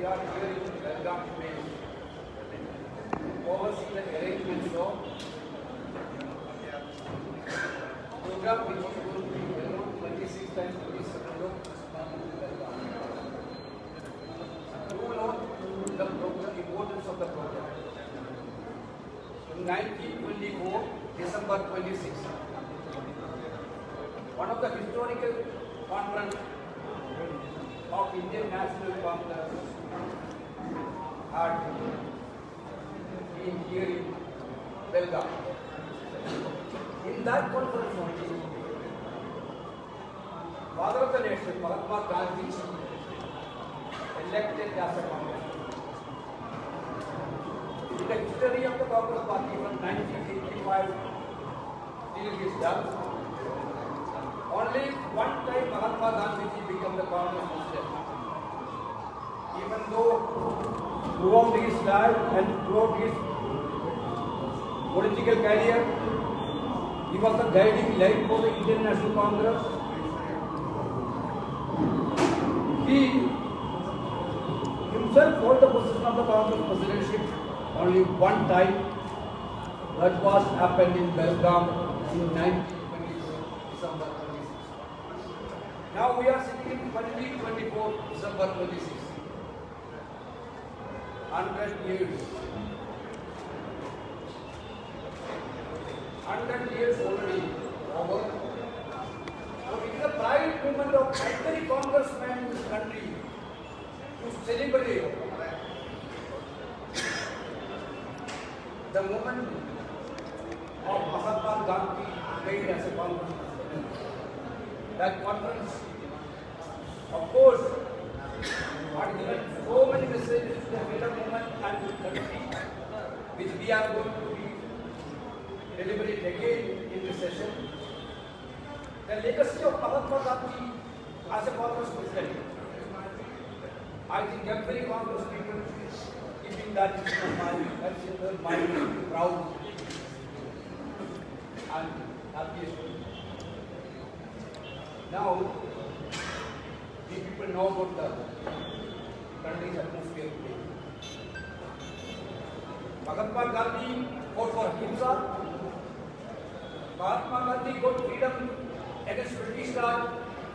We are here in Belgaum to oversee the arrangements of program which is going to be held 26th and 27th of Belgaum. You know the program, importance of the program. In 1924, December 26, one of the historical conference of Indian National Congress had been here in Belgaum. In that conference only, Father of the Nation, Mahatma Gandhi, elected as a Congress. In the history of the Congress Party from 1985 till his death, only one time Mahatma Gandhi became the Congress president. Even though throughout his life and throughout his political career, he was the guiding light for the Indian National Congress. He himself held the position of the Congress presidency only one time. That was happened in Belgaum in 1924, December 26. Now we are sitting in 2024, December 26. 100 years. 100 years already over. So it is a pride moment of every congressman in this country to celebrate the moment of Mahatma Gandhi made as a congress president. That conference, of course, had given so many messages to the freedom movement and to the country, which we are going to be deliberate again in this session. The legacy of Mahatma Gandhi as a Congress president, I think every Congress people keeping that in their mind, that's in their mind, proud and happy. Now, we people know about the country's atmosphere today. Mahatma Gandhi fought for Ahimsa. Mahatma Gandhi got freedom against British Raj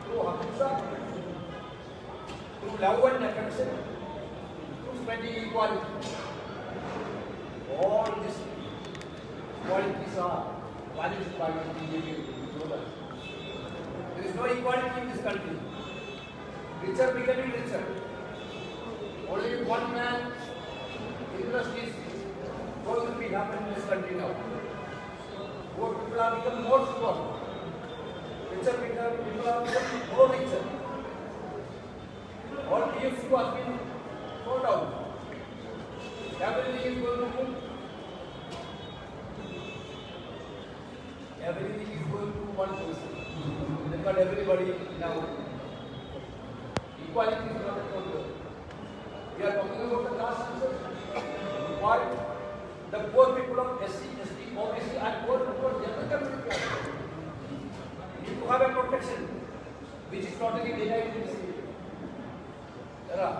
through Ahimsa, through love and affection, through spreading equality. All these qualities are valued by the BJP. There is no equality in this country. Richer becoming richer. Only one man interest is going to be happening in this country now. Poor people are becoming more poor. Richer people are becoming more richer. All PFU has been sold out. Everything is going to move. Everything is going to one person. Look at everybody now. Equality is not a problem. We are talking about the class system. Why? The poor people of SC, ST, OBC and poor people of general community need to have a protection which is totally denied in this area.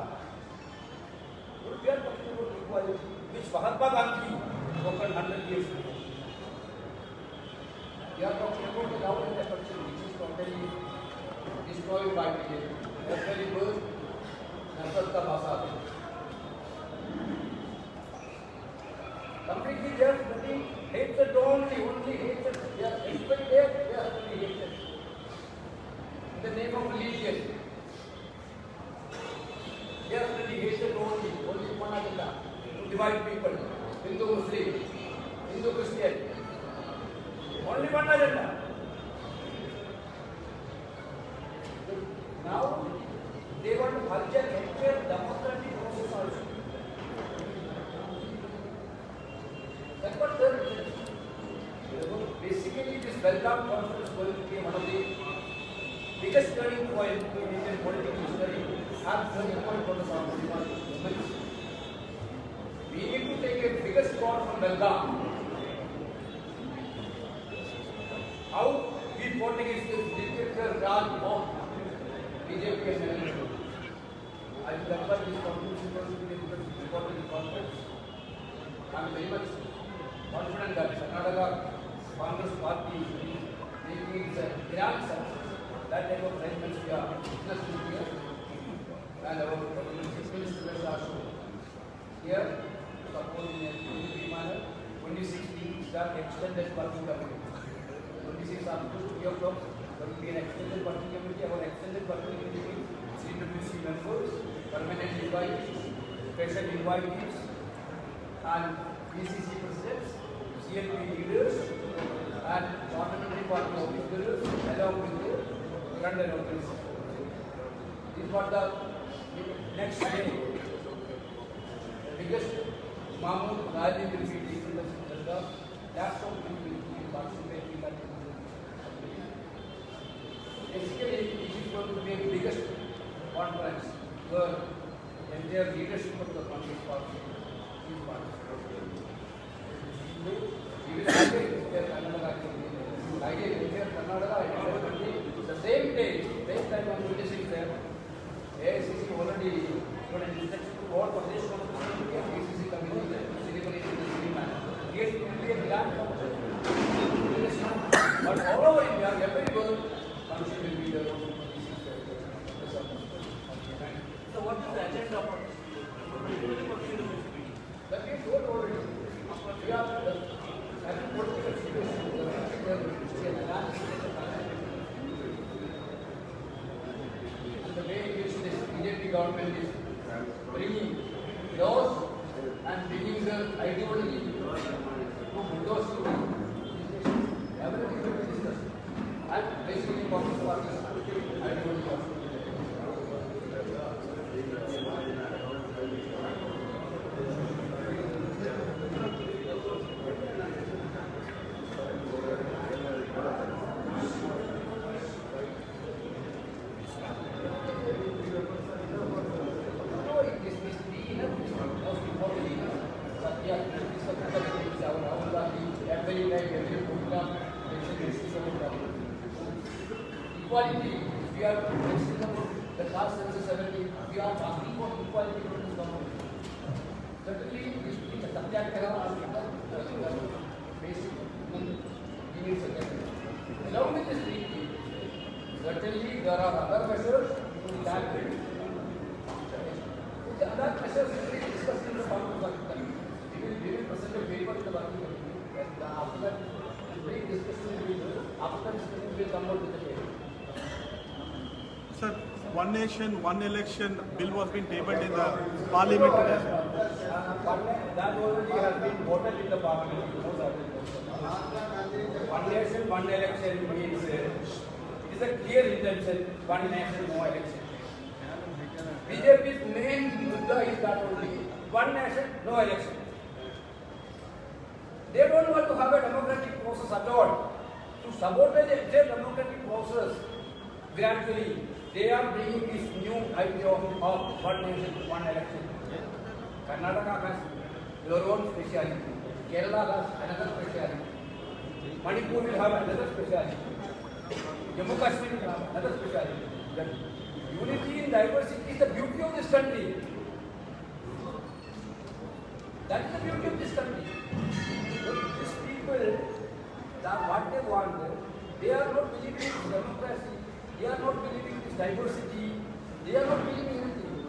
We are talking about equality which Mahatma Gandhi spoke 100 years ago. We are talking about the love and affection which is totally destroyed by the very birth नफरत का भाषा है. Completely they are spreading hatred only hatred. They are spreading there, they are spreading hatred. In the name of religion, they are spreading hatred only one agenda to divide people, Hindu Muslim, Hindu Christian. Only one agenda. Belgaum conference going to be one of the biggest turning point in Indian political history. And turning point for the movement. We need to take a biggest call from Belgaum. How we fought against this dictator Raj of BJP and NLD. I think that's why this conference is going to be an important conference. I am very much confident that Karnataka Congress Party making its grand success. That type of arrangements we are witnessing here. And our Chief Minister is also here to support in a positive manner. 2016 start extended working committee. 26 up to 3 o'clock there will be an extended working committee. Our extended working committee means CWC members, permanent invitees, special invitees, and BCC presidents, CLP leaders, and parliamentary party officers along with the London officers. This is what the next day, the biggest Mahmood rally will be taken place in the laptop will be participating in that. Basically, this is going to be the biggest conference where the entire leadership of the Congress Party is participating. We will have a Karnataka the same day, same time on 26th there, AICC already got an instruction to all Pradesh Congress BCC committee celebrating in the same manner. Yes, it will be a grand function. But all over India, everywhere, function will be there. So what is the agenda for this? That we told already. We are having political situation. And the way in which this BJP government is bringing laws and bringing the ideology to bulldoze everything will be discussed. And basically, Congress Party's ideology also. Equality, we are the class census 70, we are asking for equality in this government. Certainly, this is a subject basic needs. Along with this treaty, certainly there are other measures to tackle it. The other measures will be discussed in the Congress Working Committee. We will present a paper to the Working Committee, and after that, brief discussion after discussion will come out with the paper. Sir, one nation, one election bill was being tabled in the parliament today. That already has been voted in the parliament. One nation, one election means it is a clear intention, one nation, no election. BJP's main mudda is that only, one nation, no election. They don't want to have a democratic process at all. To sabotage their democratic process, gradually, they are bringing this new idea of one nation, one election. Karnataka has their own speciality. Kerala has another speciality. Manipur will have another speciality. Jammu Kashmir will have another speciality. The unity in diversity is the beauty of this country. That is the beauty of this country. These people, what they want, they are not believing in democracy. They are not believing in this diversity. They are not believing in anything.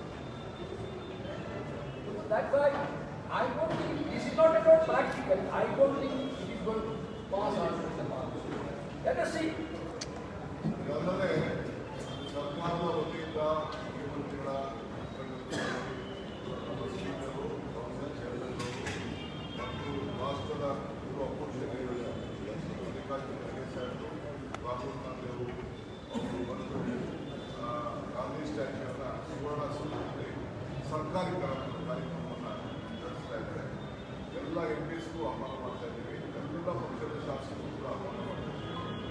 That's why I don't think this is not at all practical. I don't think it is going to pass on in the past. Let us see. ಸರ್ಕಾರಿ ಕಾರ್ಯಕ್ರಮವನ್ನು ನಡೆಸ್ತಾ ಇದ್ದಾರೆ. ಎಲ್ಲ MPsಗೂ ಆಹ್ವಾನ ಮಾಡ್ತಾ ಇದ್ದೀವಿ. ಎಲ್ಲ ಪಕ್ಷದ ಶಾಸಕರು ಕೂಡ ಆಹ್ವಾನ ಮಾಡ್ತಾ ಇದ್ದೀವಿ.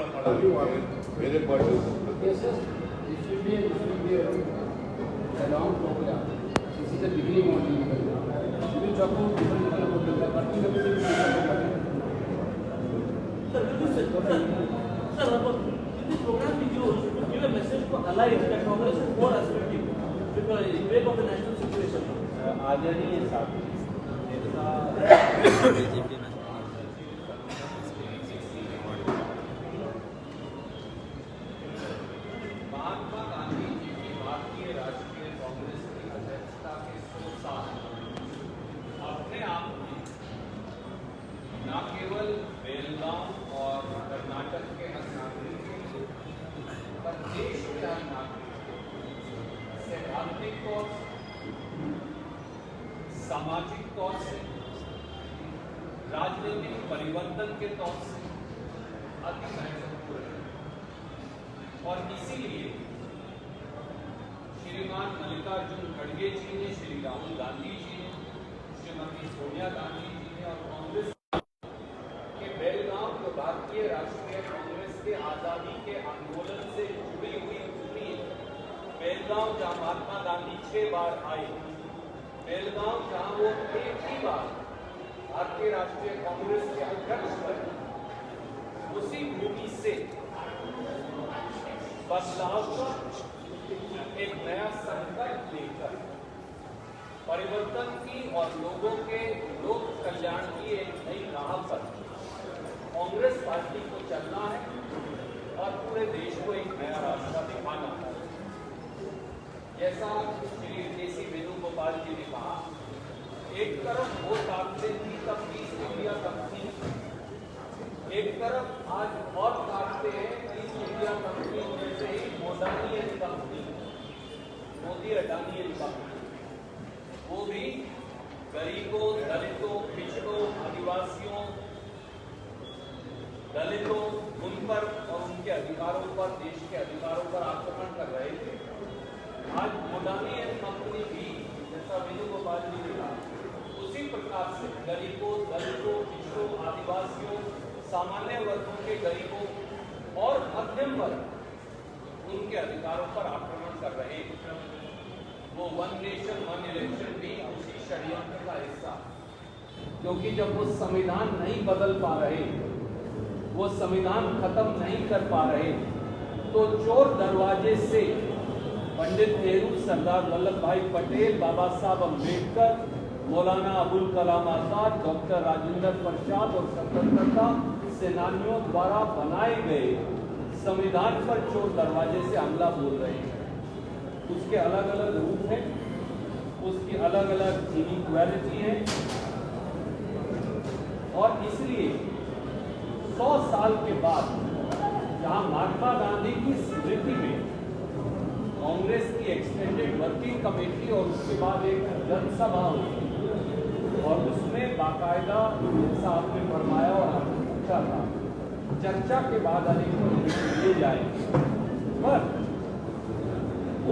मेरे party Yes, yes. This will be a long program. This is the beginning only. We will talk about different program. Working committee Sir, this program we use to give a message to allies that Congress is more assertive because in wake of the national situation. आज नहीं है साहब. महात्मा गांधी जी की भारतीय राष्ट्रीय कांग्रेस की अध्यक्षता के 100 साल अपने आप में न केवल बेलगांव और कर्नाटक के नागरिकों पर देश के हर नागरिक सैद्धांतिक तौर से, सामाजिक तौर से, राजनीतिक परिवर्तन के तौर से अति महत्वपूर्ण है। और इसीलिए श्रीमान मल्लिकार्जुन खड़गे जी ने, श्री राहुल गांधी जी ने, श्रीमती सोनिया गांधी जी ने और कांग्रेस के बेलगांव को भारतीय राष्ट्रीय कांग्रेस के आजादी के आंदोलन से जुड़ी हुई पूरी बेलगांव जहां महात्मा गांधी 6 बार आए, बेलगांव जहां वो एक ही बार भारतीय राष्ट्रीय कांग्रेस के अध्यक्ष बने, उसी भूमि से बदलाव का एक नया संकल्प लेकर परिवर्तन की और लोगों के लोक कल्याण की एक नई राह पर कांग्रेस पार्टी को चलना है और पूरे देश को एक नया रास्ता दिखाना है। जैसा श्री केसी वेणुगोपाल जी ने कहा, एक तरफ वो ताकतें थी तब ईस्ट इंडिया कंपनी, एक तरफ आज और ताकतें हैं ईस्ट इंडिया कंपनी जैसे ही मोदानी कंपनी, मोदी अडानी कंपनी, वो भी गरीबों, दलितों, पिछड़ों, आदिवासियों, दलितों, उन पर और उनके अधिकारों पर, देश के अधिकारों पर आक्रमण कर रहे थे। आज मोदानी कंपनी भी, जैसा वेणुगोपाल जी ने कहा, उसी प्रकार से गरीबों, दलितों, पिछड़ों, आदिवासियों, सामान्य वर्गों के गरीबों और मध्यम वर्ग उनके अधिकारों पर आक्रमण कर रहे हैं। वो वन नेशन वन इलेक्शन भी उसी षड्यंत्र का हिस्सा, क्योंकि जब वो संविधान नहीं बदल पा रहे, वो संविधान खत्म नहीं कर पा रहे, तो चोर दरवाजे से पंडित नेहरू, सरदार वल्लभ भाई पटेल, बाबा साहब अम्बेडकर, मौलाना अबुल कलाम आजाद, डॉक्टर राजेंद्र प्रसाद और स्वतंत्रता सेनानियों द्वारा बनाए गए संविधान पर चोर दरवाजे से हमला बोल रहे हैं। उसके अलग अलग रूप हैं, उसकी अलग अलग इनइक्वालिटी है और इसलिए 100 साल के बाद जहां महात्मा गांधी की स्मृति में कांग्रेस की एक्सटेंडेड वर्किंग कमेटी और उसके बाद एक जनसभा हुई और उसमें बाकायदा, जैसा आपने फरमाया और आपने पूछा था, चर्चा के बाद अनेकों निर्णय लिए जाएंगे, पर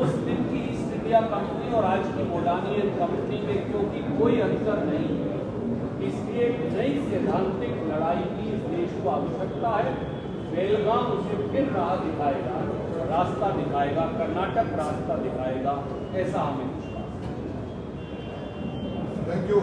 उस दिन की ईस्ट इंडिया कंपनी और आज की मोडानी कंपनी में क्योंकि कोई अंतर नहीं है, इसलिए एक नई सैद्धांतिक लड़ाई की इस देश को आवश्यकता है। बेलगांव उसे फिर राह दिखाएगा, रास्ता दिखाएगा, कर्नाटक रास्ता दिखाएगा, ऐसा हमें विश्वास है। Thank you.